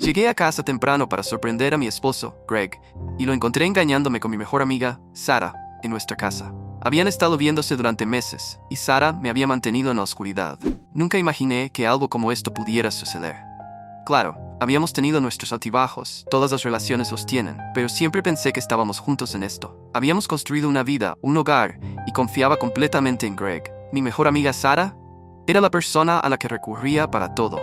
Llegué a casa temprano para sorprender a mi esposo, Greg, y lo encontré engañándome con mi mejor amiga, Sarah, en nuestra casa. Habían estado viéndose durante meses, y Sarah me había mantenido en la oscuridad. Nunca imaginé que algo como esto pudiera suceder. Claro, habíamos tenido nuestros altibajos, todas las relaciones los tienen, pero siempre pensé que estábamos juntos en esto. Habíamos construido una vida, un hogar, y confiaba completamente en Greg. Mi mejor amiga Sarah era la persona a la que recurría para todo.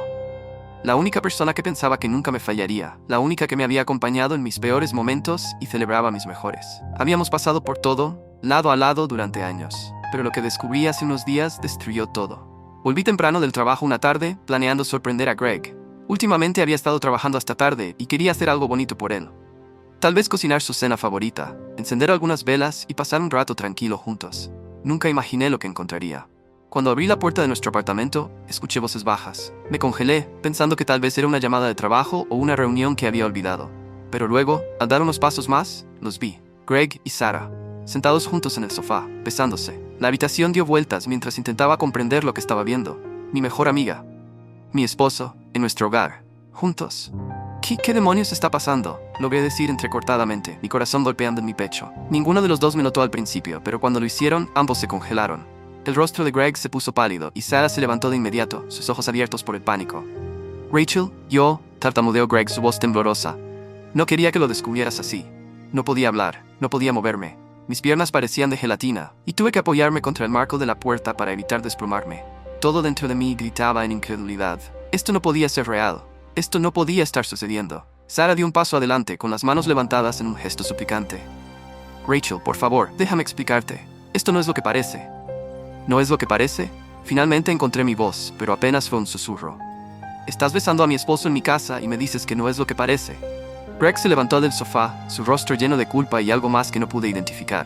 La única persona que pensaba que nunca me fallaría, la única que me había acompañado en mis peores momentos y celebraba mis mejores. Habíamos pasado por todo, lado a lado durante años, pero lo que descubrí hace unos días destruyó todo. Volví temprano del trabajo una tarde, planeando sorprender a Greg. Últimamente había estado trabajando hasta tarde y quería hacer algo bonito por él. Tal vez cocinar su cena favorita, encender algunas velas y pasar un rato tranquilo juntos. Nunca imaginé lo que encontraría. Cuando abrí la puerta de nuestro apartamento, escuché voces bajas. Me congelé, pensando que tal vez era una llamada de trabajo o una reunión que había olvidado. Pero luego, al dar unos pasos más, los vi. Greg y Sarah, sentados juntos en el sofá, besándose. La habitación dio vueltas mientras intentaba comprender lo que estaba viendo. Mi mejor amiga, mi esposo, en nuestro hogar, juntos. ¿Qué demonios está pasando? Logré decir entrecortadamente, mi corazón golpeando en mi pecho. Ninguno de los dos me notó al principio, pero cuando lo hicieron, ambos se congelaron. El rostro de Greg se puso pálido y Sarah se levantó de inmediato, sus ojos abiertos por el pánico. Rachel, tartamudeó Greg, su voz temblorosa. No quería que lo descubrieras así. No podía hablar, no podía moverme. Mis piernas parecían de gelatina, y tuve que apoyarme contra el marco de la puerta para evitar desplomarme. Todo dentro de mí gritaba en incredulidad. Esto no podía ser real. Esto no podía estar sucediendo. Sarah dio un paso adelante, con las manos levantadas en un gesto suplicante. Rachel, por favor, déjame explicarte. Esto no es lo que parece. ¿No es lo que parece? Finalmente encontré mi voz, pero apenas fue un susurro. Estás besando a mi esposo en mi casa y me dices que no es lo que parece. Greg se levantó del sofá, su rostro lleno de culpa y algo más que no pude identificar.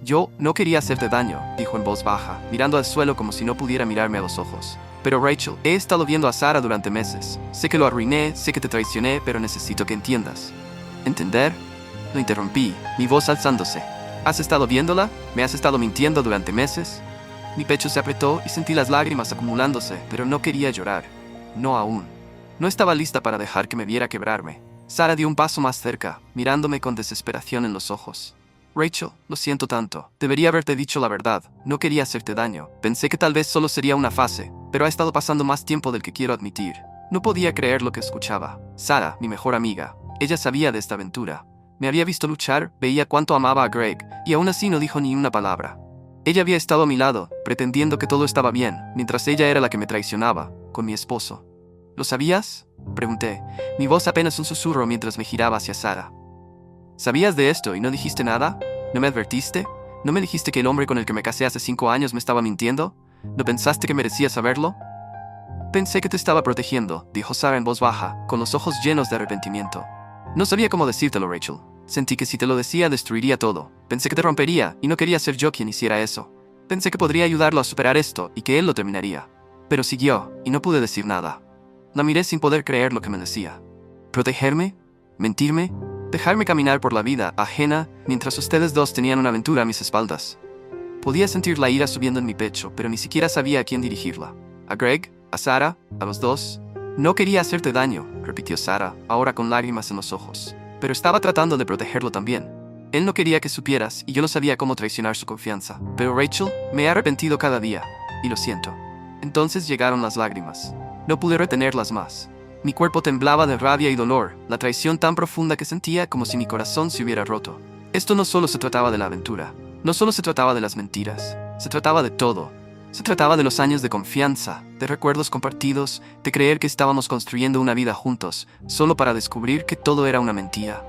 Yo no quería hacerte daño, dijo en voz baja, mirando al suelo como si no pudiera mirarme a los ojos. Pero Rachel, he estado viendo a Sarah durante meses. Sé que lo arruiné, sé que te traicioné, pero necesito que entiendas. ¿Entender? Lo interrumpí, mi voz alzándose. ¿Has estado viéndola? ¿Me has estado mintiendo durante meses? Mi pecho se apretó y sentí las lágrimas acumulándose, pero no quería llorar. No aún. No estaba lista para dejar que me viera quebrarme. Sarah dio un paso más cerca, mirándome con desesperación en los ojos. Rachel, lo siento tanto. Debería haberte dicho la verdad. No quería hacerte daño. Pensé que tal vez solo sería una fase, pero ha estado pasando más tiempo del que quiero admitir. No podía creer lo que escuchaba. Sarah, mi mejor amiga. Ella sabía de esta aventura. Me había visto luchar, veía cuánto amaba a Greg, y aún así no dijo ni una palabra. Ella había estado a mi lado, pretendiendo que todo estaba bien, mientras ella era la que me traicionaba, con mi esposo. ¿Lo sabías? Pregunté, mi voz apenas un susurro mientras me giraba hacia Sarah. ¿Sabías de esto y no dijiste nada? ¿No me advertiste? ¿No me dijiste que el hombre con el que me casé hace 5 años me estaba mintiendo? ¿No pensaste que merecía saberlo? Pensé que te estaba protegiendo, dijo Sarah en voz baja, con los ojos llenos de arrepentimiento. No sabía cómo decírtelo, Rachel. Sentí que si te lo decía destruiría todo. Pensé que te rompería y no quería ser yo quien hiciera eso. Pensé que podría ayudarlo a superar esto y que él lo terminaría. Pero siguió y no pude decir nada. La miré sin poder creer lo que me decía. ¿Protegerme? ¿Mentirme? ¿Dejarme caminar por la vida ajena mientras ustedes dos tenían una aventura a mis espaldas? Podía sentir la ira subiendo en mi pecho, pero ni siquiera sabía a quién dirigirla. ¿A Greg? ¿A Sarah? ¿A los dos? No quería hacerte daño, repitió Sarah, ahora con lágrimas en los ojos. Pero estaba tratando de protegerlo también. Él no quería que supieras y yo no sabía cómo traicionar su confianza. Pero Rachel, me he arrepentido cada día, y lo siento. Entonces llegaron las lágrimas. No pude retenerlas más. Mi cuerpo temblaba de rabia y dolor, la traición tan profunda que sentía como si mi corazón se hubiera roto. Esto no solo se trataba de la aventura, no solo se trataba de las mentiras, se trataba de todo. Se trataba de los años de confianza, de recuerdos compartidos, de creer que estábamos construyendo una vida juntos, solo para descubrir que todo era una mentira.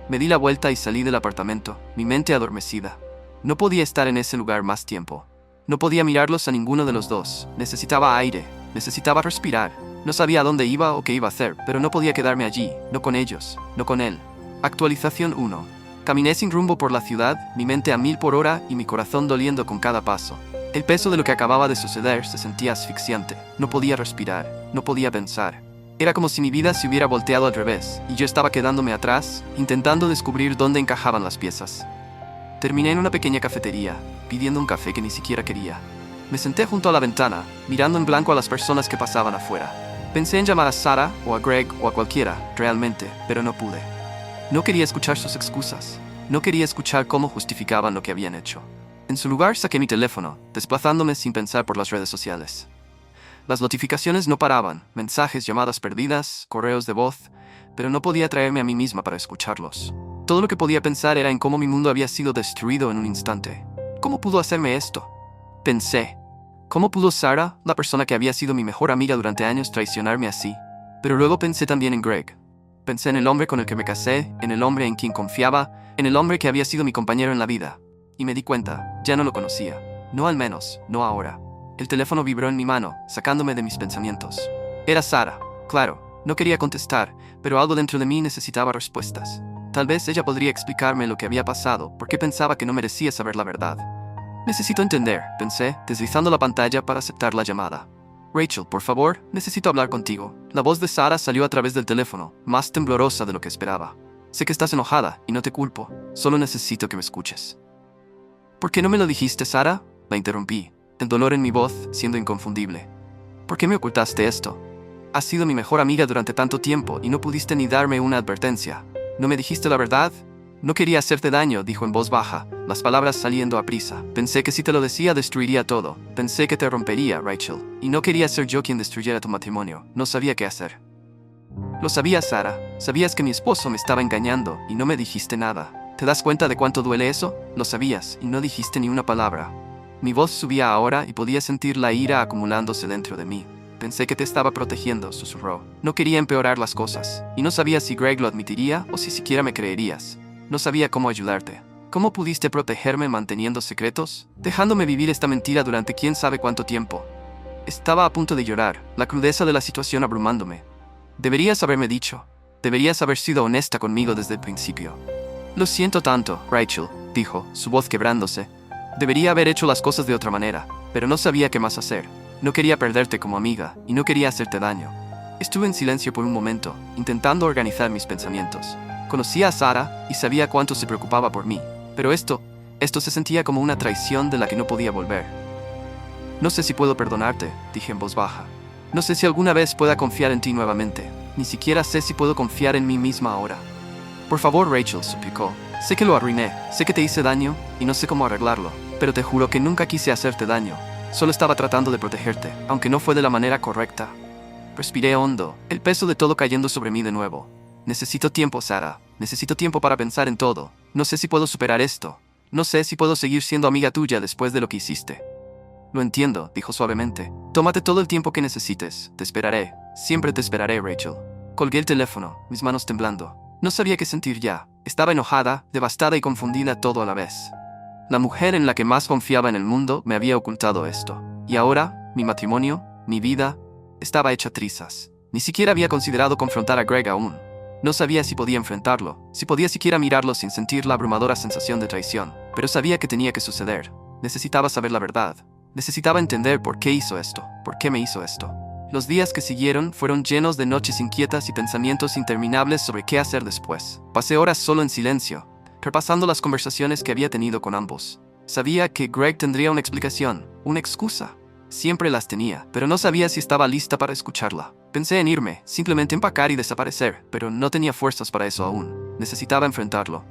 Me di la vuelta y salí del apartamento, mi mente adormecida. No podía estar en ese lugar más tiempo. No podía mirarlos a ninguno de los dos. Necesitaba aire, necesitaba respirar. No sabía a dónde iba o qué iba a hacer, pero no podía quedarme allí, no con ellos, no con él. Actualización 1. Caminé sin rumbo por la ciudad, mi mente a 1000 por hora y mi corazón doliendo con cada paso. El peso de lo que acababa de suceder se sentía asfixiante. No podía respirar, no podía pensar. Era como si mi vida se hubiera volteado al revés, y yo estaba quedándome atrás, intentando descubrir dónde encajaban las piezas. Terminé en una pequeña cafetería, pidiendo un café que ni siquiera quería. Me senté junto a la ventana, mirando en blanco a las personas que pasaban afuera. Pensé en llamar a Sarah o a Greg o a cualquiera, realmente, pero no pude. No quería escuchar sus excusas. No quería escuchar cómo justificaban lo que habían hecho. En su lugar saqué mi teléfono, desplazándome sin pensar por las redes sociales. Las notificaciones no paraban, mensajes, llamadas perdidas, correos de voz, pero no podía traerme a mí misma para escucharlos. Todo lo que podía pensar era en cómo mi mundo había sido destruido en un instante. ¿Cómo pudo hacerme esto? Pensé. ¿Cómo pudo Sarah, la persona que había sido mi mejor amiga durante años, traicionarme así? Pero luego pensé también en Greg. Pensé en el hombre con el que me casé, en el hombre en quien confiaba, en el hombre que había sido mi compañero en la vida. Y me di cuenta, ya no lo conocía. No al menos, no ahora. El teléfono vibró en mi mano, sacándome de mis pensamientos. Era Sarah. Claro, no quería contestar, pero algo dentro de mí necesitaba respuestas. Tal vez ella podría explicarme lo que había pasado, por qué pensaba que no merecía saber la verdad. Necesito entender, pensé, deslizando la pantalla para aceptar la llamada. Rachel, por favor, necesito hablar contigo. La voz de Sarah salió a través del teléfono, más temblorosa de lo que esperaba. Sé que estás enojada, y no te culpo. Solo necesito que me escuches. ¿Por qué no me lo dijiste, Sarah? La interrumpí, el dolor en mi voz siendo inconfundible. ¿Por qué me ocultaste esto? Has sido mi mejor amiga durante tanto tiempo y no pudiste ni darme una advertencia. ¿No me dijiste la verdad? No quería hacerte daño, dijo en voz baja, las palabras saliendo a prisa. Pensé que si te lo decía destruiría todo. Pensé que te rompería, Rachel. Y no quería ser yo quien destruyera tu matrimonio. No sabía qué hacer. Lo sabías, Sarah. Sabías que mi esposo me estaba engañando y no me dijiste nada. ¿Te das cuenta de cuánto duele eso? Lo sabías y no dijiste ni una palabra. Mi voz subía ahora y podía sentir la ira acumulándose dentro de mí. Pensé que te estaba protegiendo, susurró. No quería empeorar las cosas, y no sabía si Greg lo admitiría o si siquiera me creerías. No sabía cómo ayudarte. ¿Cómo pudiste protegerme manteniendo secretos? Dejándome vivir esta mentira durante quién sabe cuánto tiempo. Estaba a punto de llorar, la crudeza de la situación abrumándome. Deberías haberme dicho. Deberías haber sido honesta conmigo desde el principio. Lo siento tanto, Rachel, dijo, su voz quebrándose. Debería haber hecho las cosas de otra manera, pero no sabía qué más hacer. No quería perderte como amiga, y no quería hacerte daño. Estuve en silencio por un momento, intentando organizar mis pensamientos. Conocía a Sarah y sabía cuánto se preocupaba por mí, pero esto se sentía como una traición de la que no podía volver. No sé si puedo perdonarte, dije en voz baja. No sé si alguna vez pueda confiar en ti nuevamente. Ni siquiera sé si puedo confiar en mí misma ahora. Por favor, Rachel, suplicó. Sé que lo arruiné, sé que te hice daño y no sé cómo arreglarlo, pero te juro que nunca quise hacerte daño. Solo estaba tratando de protegerte, aunque no fue de la manera correcta. Respiré hondo, el peso de todo cayendo sobre mí de nuevo. Necesito tiempo, Sarah. Necesito tiempo para pensar en todo. No sé si puedo superar esto. No sé si puedo seguir siendo amiga tuya después de lo que hiciste. Lo entiendo, dijo suavemente. Tómate todo el tiempo que necesites. Te esperaré. Siempre te esperaré, Rachel. Colgué el teléfono, mis manos temblando. No sabía qué sentir ya. Estaba enojada, devastada y confundida todo a la vez. La mujer en la que más confiaba en el mundo me había ocultado esto. Y ahora, mi matrimonio, mi vida, estaba hecha trizas. Ni siquiera había considerado confrontar a Greg aún. No sabía si podía enfrentarlo, si podía siquiera mirarlo sin sentir la abrumadora sensación de traición, pero sabía que tenía que suceder. Necesitaba saber la verdad. Necesitaba entender por qué hizo esto, por qué me hizo esto. Los días que siguieron fueron llenos de noches inquietas y pensamientos interminables sobre qué hacer después. Pasé horas solo en silencio, repasando las conversaciones que había tenido con ambos. Sabía que Greg tendría una explicación, una excusa. Siempre las tenía, pero no sabía si estaba lista para escucharla. Pensé en irme, simplemente empacar y desaparecer, pero no tenía fuerzas para eso aún. Necesitaba enfrentarlo.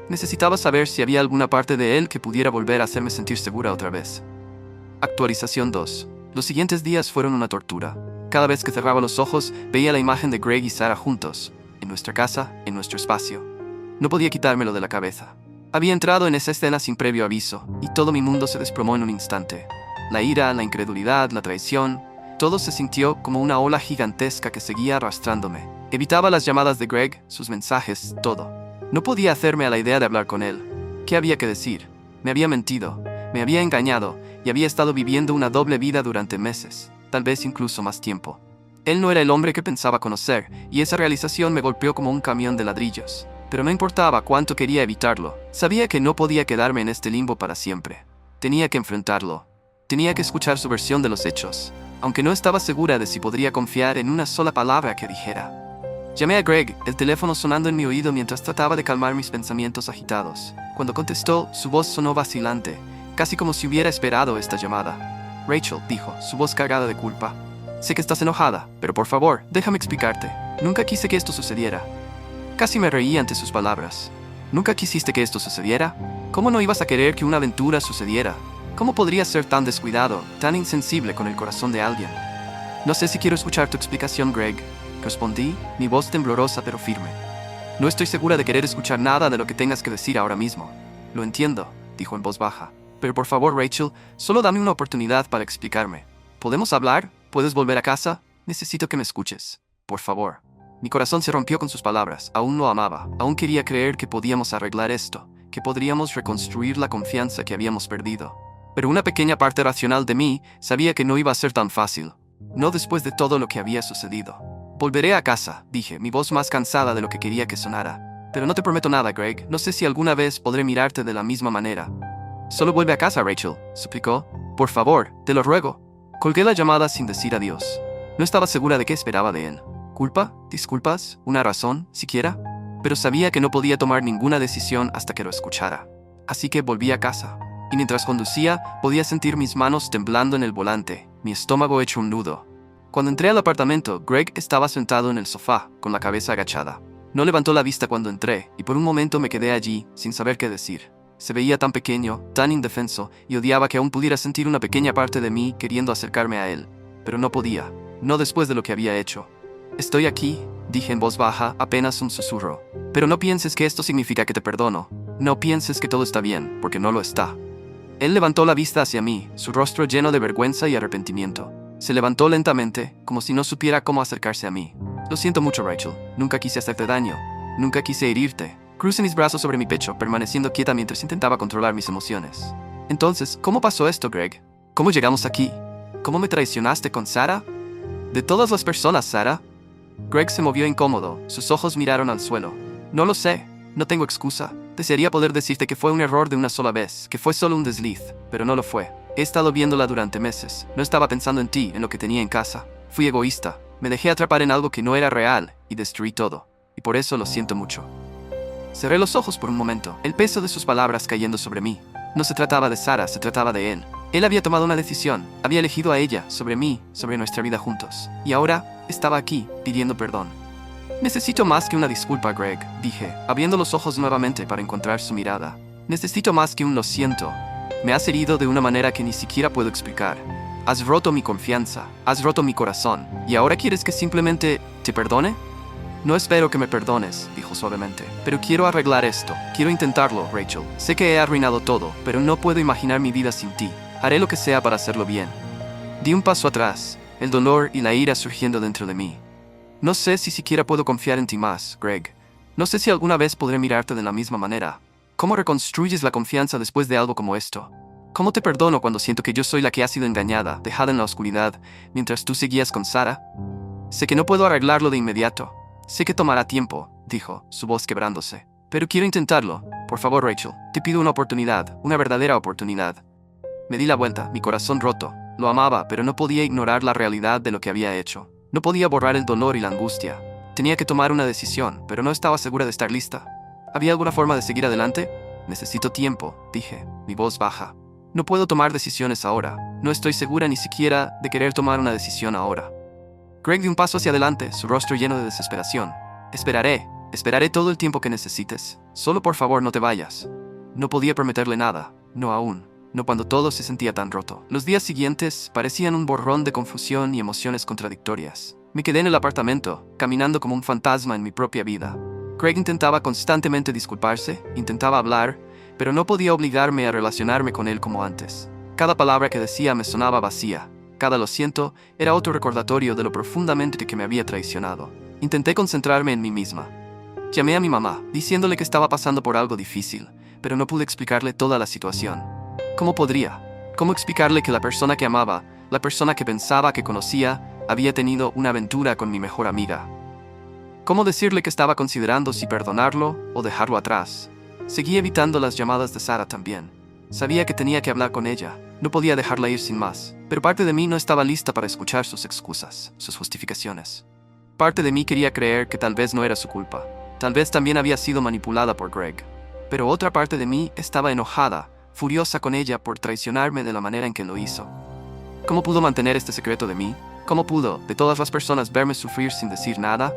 Necesitaba saber si había alguna parte de él que pudiera volver a hacerme sentir segura otra vez. Actualización 2. Los siguientes días fueron una tortura. Cada vez que cerraba los ojos, veía la imagen de Greg y Sarah juntos, en nuestra casa, en nuestro espacio. No podía quitármelo de la cabeza. Había entrado en esa escena sin previo aviso, y todo mi mundo se desplomó en un instante. La ira, la incredulidad, la traición, todo se sintió como una ola gigantesca que seguía arrastrándome. Evitaba las llamadas de Greg, sus mensajes, todo. No podía hacerme a la idea de hablar con él. ¿Qué había que decir? Me había mentido, me había engañado, y había estado viviendo una doble vida durante meses, tal vez incluso más tiempo. Él no era el hombre que pensaba conocer, y esa realización me golpeó como un camión de ladrillos. Pero no importaba cuánto quería evitarlo. Sabía que no podía quedarme en este limbo para siempre. Tenía que enfrentarlo. Tenía que escuchar su versión de los hechos, aunque no estaba segura de si podría confiar en una sola palabra que dijera. Llamé a Greg, el teléfono sonando en mi oído mientras trataba de calmar mis pensamientos agitados. Cuando contestó, su voz sonó vacilante, casi como si hubiera esperado esta llamada. Rachel, dijo, su voz cargada de culpa. Sé que estás enojada, pero por favor, déjame explicarte. Nunca quise que esto sucediera. Casi me reí ante sus palabras. ¿Nunca quisiste que esto sucediera? ¿Cómo no ibas a querer que una aventura sucediera? ¿Cómo podrías ser tan descuidado, tan insensible con el corazón de alguien? No sé si quiero escuchar tu explicación, Greg, respondí, mi voz temblorosa pero firme. No estoy segura de querer escuchar nada de lo que tengas que decir ahora mismo. Lo entiendo, dijo en voz baja. Pero por favor, Rachel, solo dame una oportunidad para explicarme. ¿Podemos hablar? ¿Puedes volver a casa? Necesito que me escuches. Por favor. Mi corazón se rompió con sus palabras. Aún lo amaba. Aún quería creer que podíamos arreglar esto, que podríamos reconstruir la confianza que habíamos perdido. Pero una pequeña parte racional de mí sabía que no iba a ser tan fácil. No después de todo lo que había sucedido. Volveré a casa, dije, mi voz más cansada de lo que quería que sonara. Pero no te prometo nada, Greg. No sé si alguna vez podré mirarte de la misma manera. Solo vuelve a casa, Rachel, suplicó. Por favor, te lo ruego. Colgué la llamada sin decir adiós. No estaba segura de qué esperaba de él. ¿Culpa? ¿Disculpas? ¿Una razón, siquiera? Pero sabía que no podía tomar ninguna decisión hasta que lo escuchara. Así que volví a casa. Y mientras conducía, podía sentir mis manos temblando en el volante, mi estómago hecho un nudo. Cuando entré al apartamento, Greg estaba sentado en el sofá, con la cabeza agachada. No levantó la vista cuando entré, y por un momento me quedé allí, sin saber qué decir. Se veía tan pequeño, tan indefenso, y odiaba que aún pudiera sentir una pequeña parte de mí queriendo acercarme a él. Pero no podía, no después de lo que había hecho. Estoy aquí, dije en voz baja, apenas un susurro. Pero no pienses que esto significa que te perdono. No pienses que todo está bien, porque no lo está. Él levantó la vista hacia mí, su rostro lleno de vergüenza y arrepentimiento. Se levantó lentamente, como si no supiera cómo acercarse a mí. Lo siento mucho, Rachel. Nunca quise hacerte daño. Nunca quise herirte. Crucé mis brazos sobre mi pecho, permaneciendo quieta mientras intentaba controlar mis emociones. Entonces, ¿cómo pasó esto, Greg? ¿Cómo llegamos aquí? ¿Cómo me traicionaste con Sarah? De todas las personas, Sarah. Greg se movió incómodo, sus ojos miraron al suelo. No lo sé, no tengo excusa. Desearía poder decirte que fue un error de una sola vez, que fue solo un desliz, pero no lo fue. He estado viéndola durante meses. No estaba pensando en ti, en lo que tenía en casa. Fui egoísta. Me dejé atrapar en algo que no era real y destruí todo. Y por eso lo siento mucho. Cerré los ojos por un momento, el peso de sus palabras cayendo sobre mí. No se trataba de Sarah, se trataba de él. Él había tomado una decisión, había elegido a ella, sobre mí, sobre nuestra vida juntos. Y ahora estaba aquí, pidiendo perdón. Necesito más que una disculpa, Greg, dije, abriendo los ojos nuevamente para encontrar su mirada. Necesito más que un lo siento. Me has herido de una manera que ni siquiera puedo explicar. Has roto mi confianza, has roto mi corazón. ¿Y ahora quieres que simplemente te perdone? No espero que me perdones, dijo suavemente, pero quiero arreglar esto. Quiero intentarlo, Rachel. Sé que he arruinado todo, pero no puedo imaginar mi vida sin ti. Haré lo que sea para hacerlo bien. Di un paso atrás, el dolor y la ira surgiendo dentro de mí. No sé si siquiera puedo confiar en ti más, Greg. No sé si alguna vez podré mirarte de la misma manera. ¿Cómo reconstruyes la confianza después de algo como esto? ¿Cómo te perdono cuando siento que yo soy la que ha sido engañada, dejada en la oscuridad, mientras tú seguías con Sarah? Sé que no puedo arreglarlo de inmediato. Sé que tomará tiempo, dijo, su voz quebrándose. Pero quiero intentarlo. Por favor, Rachel, te pido una oportunidad, una verdadera oportunidad. Me di la vuelta, mi corazón roto. Lo amaba, pero no podía ignorar la realidad de lo que había hecho. No podía borrar el dolor y la angustia. Tenía que tomar una decisión, pero no estaba segura de estar lista. ¿Había alguna forma de seguir adelante? Necesito tiempo, dije, mi voz baja. No puedo tomar decisiones ahora. No estoy segura ni siquiera de querer tomar una decisión ahora. Greg dio un paso hacia adelante, su rostro lleno de desesperación. Esperaré todo el tiempo que necesites. Solo por favor no te vayas. No podía prometerle nada, no aún, no cuando todo se sentía tan roto. Los días siguientes parecían un borrón de confusión y emociones contradictorias. Me quedé en el apartamento, caminando como un fantasma en mi propia vida. Greg intentaba constantemente disculparse, intentaba hablar, pero no podía obligarme a relacionarme con él como antes. Cada palabra que decía me sonaba vacía. Cada lo siento era otro recordatorio de lo profundamente que me había traicionado. Intenté concentrarme en mí misma. Llamé a mi mamá, diciéndole que estaba pasando por algo difícil, pero no pude explicarle toda la situación. ¿Cómo podría? ¿Cómo explicarle que la persona que amaba, la persona que pensaba que conocía, había tenido una aventura con mi mejor amiga? ¿Cómo decirle que estaba considerando si perdonarlo o dejarlo atrás? Seguí evitando las llamadas de Sarah también. Sabía que tenía que hablar con ella. No podía dejarla ir sin más, pero parte de mí no estaba lista para escuchar sus excusas, sus justificaciones. Parte de mí quería creer que tal vez no era su culpa. Tal vez también había sido manipulada por Greg. Pero otra parte de mí estaba enojada, furiosa con ella por traicionarme de la manera en que lo hizo. ¿Cómo pudo mantener este secreto de mí? ¿Cómo pudo, de todas las personas, verme sufrir sin decir nada?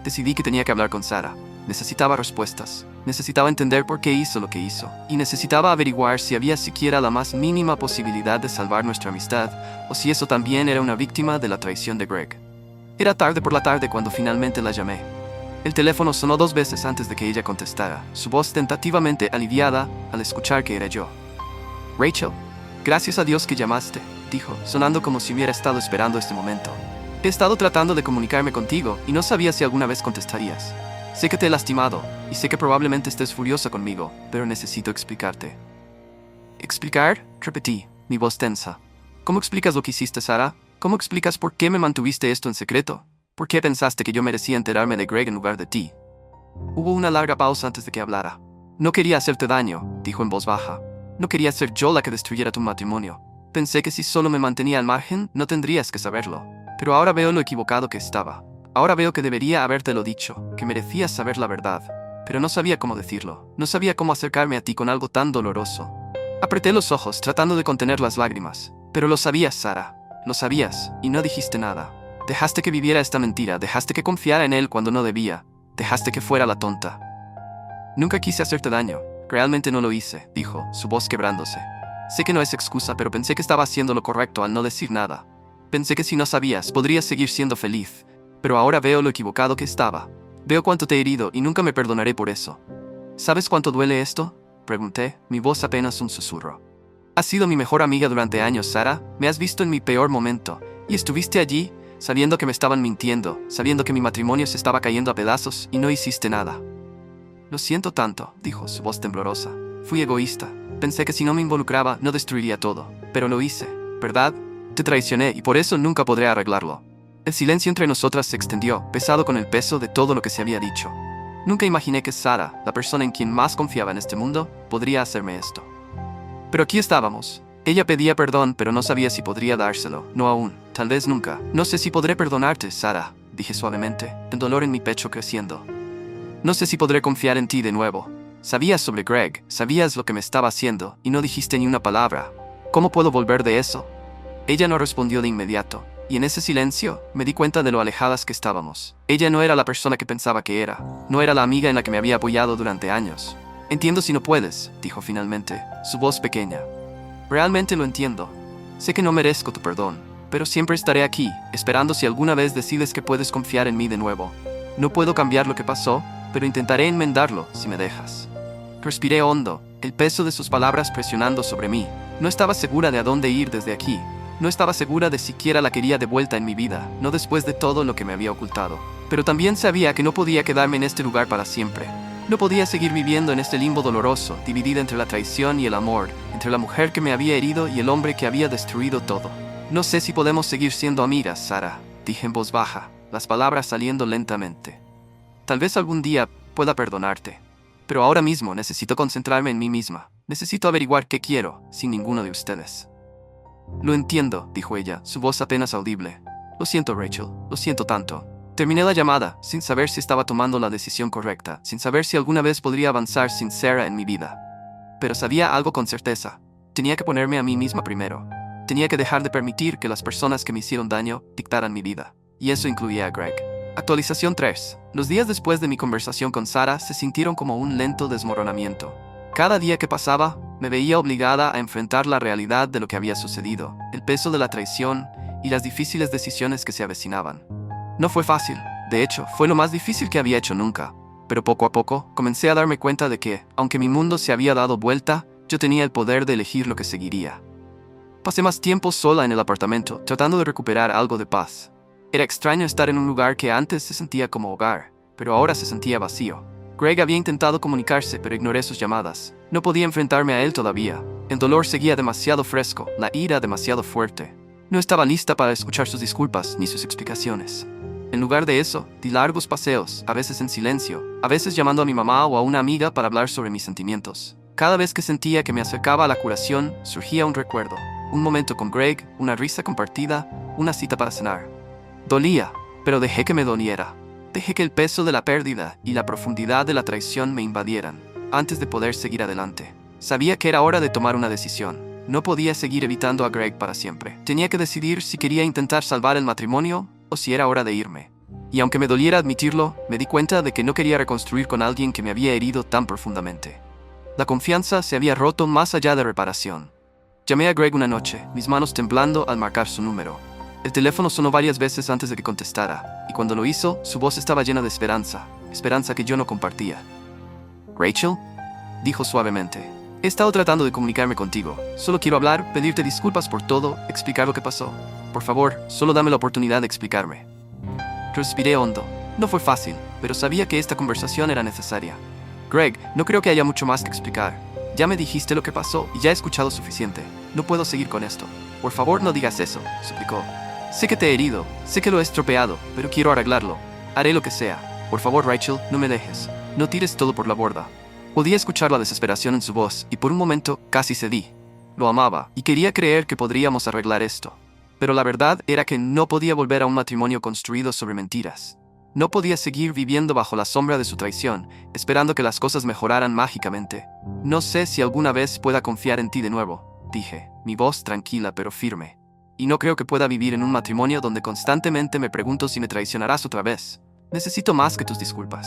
Decidí que tenía que hablar con Sara. Necesitaba respuestas. Necesitaba entender por qué hizo lo que hizo. Y necesitaba averiguar si había siquiera la más mínima posibilidad de salvar nuestra amistad, o si eso también era una víctima de la traición de Greg. Era tarde por la tarde cuando finalmente la llamé. El teléfono sonó 2 veces antes de que ella contestara, su voz tentativamente aliviada al escuchar que era yo. Rachel, gracias a Dios que llamaste, dijo, sonando como si hubiera estado esperando este momento. He estado tratando de comunicarme contigo y no sabía si alguna vez contestarías. Sé que te he lastimado y sé que probablemente estés furiosa conmigo, pero necesito explicarte. ¿Explicar? Repetí, mi voz tensa. ¿Cómo explicas lo que hiciste, Sara? ¿Cómo explicas por qué me mantuviste esto en secreto? ¿Por qué pensaste que yo merecía enterarme de Greg en lugar de ti? Hubo una larga pausa antes de que hablara. No quería hacerte daño, dijo en voz baja. No quería ser yo la que destruyera tu matrimonio. Pensé que si solo me mantenía al margen, no tendrías que saberlo. Pero ahora veo lo equivocado que estaba. Ahora veo que debería habértelo dicho, que merecías saber la verdad. Pero no sabía cómo decirlo. No sabía cómo acercarme a ti con algo tan doloroso. Apreté los ojos, tratando de contener las lágrimas. Pero lo sabías, Sara. Lo sabías, y no dijiste nada. Dejaste que viviera esta mentira, dejaste que confiara en él cuando no debía. Dejaste que fuera la tonta. Nunca quise hacerte daño. Realmente no lo hice, dijo, su voz quebrándose. Sé que no es excusa, pero pensé que estaba haciendo lo correcto al no decir nada. Pensé que si no sabías, podrías seguir siendo feliz. Pero ahora veo lo equivocado que estaba. Veo cuánto te he herido y nunca me perdonaré por eso. ¿Sabes cuánto duele esto? Pregunté, mi voz apenas un susurro. Has sido mi mejor amiga durante años, Sara. Me has visto en mi peor momento. Y estuviste allí, sabiendo que me estaban mintiendo, sabiendo que mi matrimonio se estaba cayendo a pedazos y no hiciste nada. Lo siento tanto, dijo, su voz temblorosa. Fui egoísta. Pensé que si no me involucraba, no destruiría todo. Pero lo hice, ¿verdad? Te traicioné y por eso nunca podré arreglarlo. El silencio entre nosotras se extendió, pesado con el peso de todo lo que se había dicho. Nunca imaginé que Sara, la persona en quien más confiaba en este mundo, podría hacerme esto. Pero aquí estábamos. Ella pedía perdón, pero no sabía si podría dárselo. No aún, tal vez nunca. No sé si podré perdonarte, Sara, dije suavemente, el dolor en mi pecho creciendo. No sé si podré confiar en ti de nuevo. Sabías sobre Greg, sabías lo que me estaba haciendo, y no dijiste ni una palabra. ¿Cómo puedo volver de eso? Ella no respondió de inmediato, y en ese silencio me di cuenta de lo alejadas que estábamos. Ella no era la persona que pensaba que era, no era la amiga en la que me había apoyado durante años. Entiendo si no puedes, dijo finalmente, su voz pequeña. Realmente lo entiendo. Sé que no merezco tu perdón, pero siempre estaré aquí, esperando si alguna vez decides que puedes confiar en mí de nuevo. No puedo cambiar lo que pasó, pero intentaré enmendarlo si me dejas. Respiré hondo, el peso de sus palabras presionando sobre mí. No estaba segura de a dónde ir desde aquí. No estaba segura de siquiera la quería de vuelta en mi vida, no después de todo lo que me había ocultado. Pero también sabía que no podía quedarme en este lugar para siempre. No podía seguir viviendo en este limbo doloroso, dividida entre la traición y el amor, entre la mujer que me había herido y el hombre que había destruido todo. No sé si podemos seguir siendo amigas, Sara, dije en voz baja, las palabras saliendo lentamente. Tal vez algún día pueda perdonarte, pero ahora mismo necesito concentrarme en mí misma. Necesito averiguar qué quiero, sin ninguno de ustedes. Lo entiendo, dijo ella, su voz apenas audible. Lo siento, Rachel, lo siento tanto. Terminé la llamada, sin saber si estaba tomando la decisión correcta, sin saber si alguna vez podría avanzar sin Sara en mi vida. Pero sabía algo con certeza. Tenía que ponerme a mí misma primero. Tenía que dejar de permitir que las personas que me hicieron daño dictaran mi vida. Y eso incluía a Greg. Actualización 3. Los días después de mi conversación con Sara se sintieron como un lento desmoronamiento. Cada día que pasaba, me veía obligada a enfrentar la realidad de lo que había sucedido, el peso de la traición y las difíciles decisiones que se avecinaban. No fue fácil, de hecho, fue lo más difícil que había hecho nunca. Pero poco a poco, comencé a darme cuenta de que, aunque mi mundo se había dado vuelta, yo tenía el poder de elegir lo que seguiría. Pasé más tiempo sola en el apartamento, tratando de recuperar algo de paz. Era extraño estar en un lugar que antes se sentía como hogar, pero ahora se sentía vacío. Greg había intentado comunicarse, pero ignoré sus llamadas. No podía enfrentarme a él todavía. El dolor seguía demasiado fresco, la ira demasiado fuerte. No estaba lista para escuchar sus disculpas ni sus explicaciones. En lugar de eso, di largos paseos, a veces en silencio, a veces llamando a mi mamá o a una amiga para hablar sobre mis sentimientos. Cada vez que sentía que me acercaba a la curación, surgía un recuerdo. Un momento con Greg, una risa compartida, una cita para cenar. Dolía, pero dejé que me doliera. Dejé que el peso de la pérdida y la profundidad de la traición me invadieran, antes de poder seguir adelante. Sabía que era hora de tomar una decisión. No podía seguir evitando a Greg para siempre. Tenía que decidir si quería intentar salvar el matrimonio o si era hora de irme. Y aunque me doliera admitirlo, me di cuenta de que no quería reconstruir con alguien que me había herido tan profundamente. La confianza se había roto más allá de reparación. Llamé a Greg una noche, mis manos temblando al marcar su número. El teléfono sonó varias veces antes de que contestara, y cuando lo hizo, su voz estaba llena de esperanza, esperanza que yo no compartía. «¿Rachel?», dijo suavemente. «He estado tratando de comunicarme contigo. Solo quiero hablar, pedirte disculpas por todo, explicar lo que pasó. Por favor, solo dame la oportunidad de explicarme». Respiré hondo. No fue fácil, pero sabía que esta conversación era necesaria. «Greg, no creo que haya mucho más que explicar. Ya me dijiste lo que pasó y ya he escuchado suficiente. No puedo seguir con esto. Por favor, no digas eso», suplicó. «Sé que te he herido, sé que lo he estropeado, pero quiero arreglarlo. Haré lo que sea. Por favor, Rachel, no me dejes. No tires todo por la borda». Podía escuchar la desesperación en su voz y por un momento casi cedí. Lo amaba y quería creer que podríamos arreglar esto. Pero la verdad era que no podía volver a un matrimonio construido sobre mentiras. No podía seguir viviendo bajo la sombra de su traición, esperando que las cosas mejoraran mágicamente. «No sé si alguna vez pueda confiar en ti de nuevo», dije, mi voz tranquila pero firme. «Y no creo que pueda vivir en un matrimonio donde constantemente me pregunto si me traicionarás otra vez. Necesito más que tus disculpas.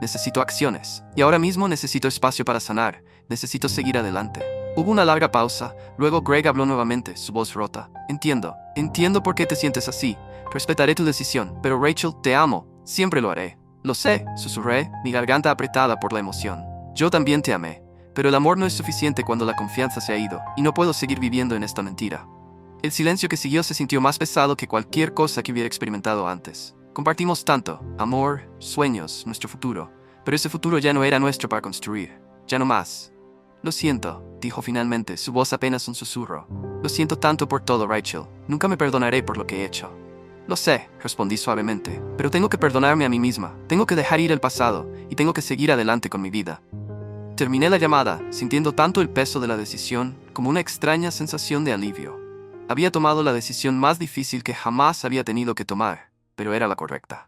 Necesito acciones. Y ahora mismo necesito espacio para sanar. Necesito seguir adelante». Hubo una larga pausa, luego Greg habló nuevamente, su voz rota. Entiendo por qué te sientes así. Respetaré tu decisión, pero Rachel, te amo. Siempre lo haré». «Lo sé», susurré, mi garganta apretada por la emoción. «Yo también te amé. Pero el amor no es suficiente cuando la confianza se ha ido, y no puedo seguir viviendo en esta mentira». El silencio que siguió se sintió más pesado que cualquier cosa que hubiera experimentado antes. Compartimos tanto, amor, sueños, nuestro futuro. Pero ese futuro ya no era nuestro para construir. Ya no más. «Lo siento», dijo finalmente, su voz apenas un susurro. «Lo siento tanto por todo, Rachel. Nunca me perdonaré por lo que he hecho». «Lo sé», respondí suavemente, «pero tengo que perdonarme a mí misma. Tengo que dejar ir el pasado, y tengo que seguir adelante con mi vida». Terminé la llamada, sintiendo tanto el peso de la decisión como una extraña sensación de alivio. Había tomado la decisión más difícil que jamás había tenido que tomar, pero era la correcta.